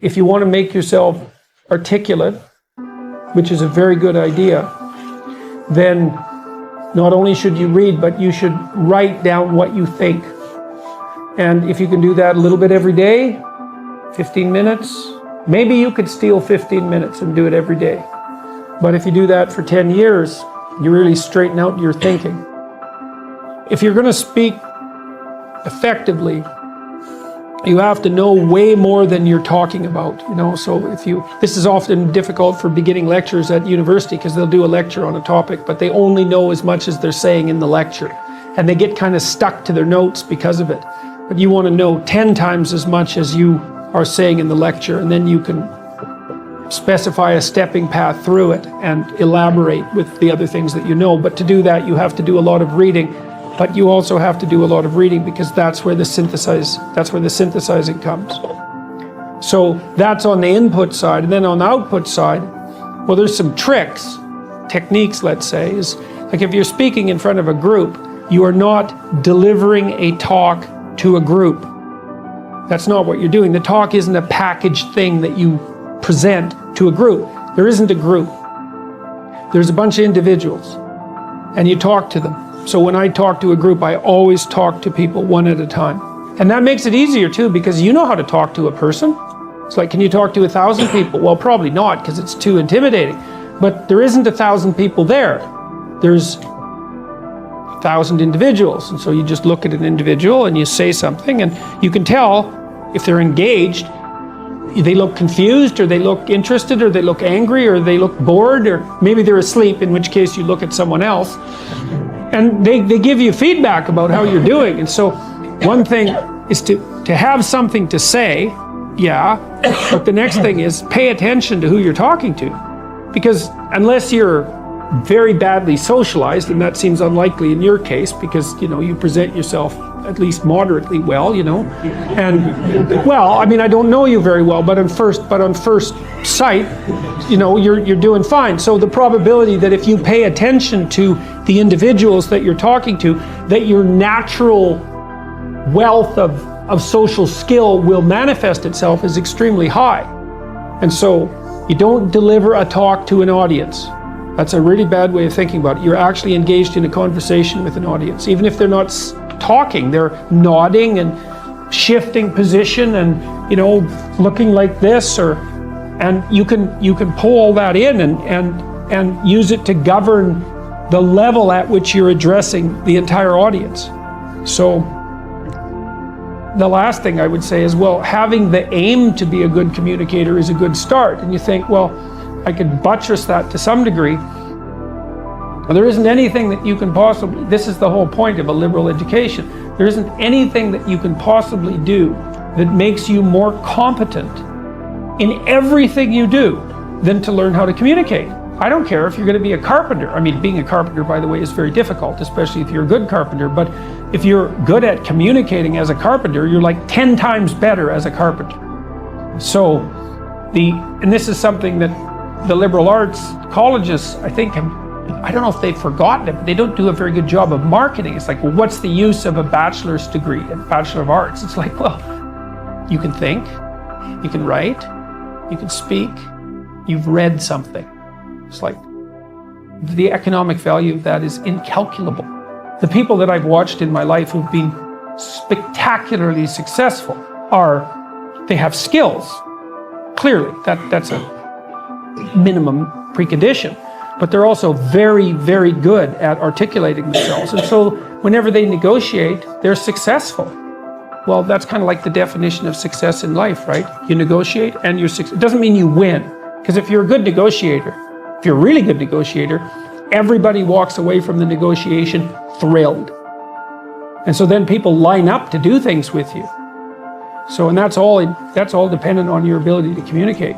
if you want to make yourself articulate, which is a very good idea, then not only should you read, but you should write down what you think. And if you can do that a little bit every day, 15 minutes, maybe you could steal 15 minutes and do it every day. But if you do that for 10 years, you really straighten out your thinking. If you're going to speak effectively, you have to know way more than you're talking about, so this is often difficult for beginning lecturers at university, because they'll do a lecture on a topic, but they only know as much as they're saying in the lecture, and they get kind of stuck to their notes because of it. But you want to know 10 times as much as you are saying in the lecture, and then you can specify a stepping path through it and elaborate with the other things that you know. But to do that, you have to do a lot of reading. But you also have to do a lot of reading, because that's where the synthesizing comes. So that's on the input side. And then on the output side, well, there's some techniques, let's say, is like if you're speaking in front of a group, you are not delivering a talk to a group. That's not what you're doing. The talk isn't a packaged thing that you present to a group. There isn't a group. There's a bunch of individuals, and you talk to them. So when I talk to a group, I always talk to people one at a time. And that makes it easier too, because you know how to talk to a person. It's like, can you talk to 1,000 people? Well, probably not, because it's too intimidating. But there isn't 1,000 people there. There's 1,000 individuals. And so you just look at an individual and you say something, and you can tell if they're engaged. They look confused, or they look interested, or they look angry, or they look bored, or maybe they're asleep, in which case you look at someone else. And they give you feedback about how you're doing. And so one thing is to have something to say, yeah, but the next thing is pay attention to who you're talking to. Because unless you're very badly socialized, and that seems unlikely in your case, because you present yourself at least moderately well, and well, I mean, I don't know you very well, but on first sight, you're doing fine. So the probability that if you pay attention to the individuals that you're talking to, that your natural wealth of social skill will manifest itself is extremely high. And so you don't deliver a talk to an audience. That's a really bad way of thinking about it. You're actually engaged in a conversation with an audience. Even if they're not talking, they're nodding and shifting position and looking like this, and you can pull all that in and use it to govern the level at which you're addressing the entire audience. So the last thing I would say is, well, having the aim to be a good communicator is a good start. And you think, well, I could buttress that to some degree. Well, there isn't anything that you can possibly, this is the whole point of a liberal education, there isn't anything that you can possibly do that makes you more competent in everything you do than to learn how to communicate. I don't care if you're going to be a carpenter. I mean, being a carpenter, by the way, is very difficult, especially if you're a good carpenter. But if you're good at communicating as a carpenter, you're like 10 times better as a carpenter. So, and this is something that the liberal arts colleges, I think, I don't know if they've forgotten it, but they don't do a very good job of marketing. It's like, well, what's the use of a bachelor's degree, a Bachelor of Arts? It's like, well, you can think, you can write, you can speak, you've read something. It's like, the economic value of that is incalculable. The people that I've watched in my life who've been spectacularly successful they have skills. Clearly, that's a minimum precondition. But they're also very, very good at articulating themselves. And so whenever they negotiate, they're successful. Well, that's kind of like the definition of success in life, right? You negotiate and you're successful. It doesn't mean you win. Because if you're a good negotiator, if you're a really good negotiator, everybody walks away from the negotiation thrilled. And so then people line up to do things with you. So, and that's all dependent on your ability to communicate.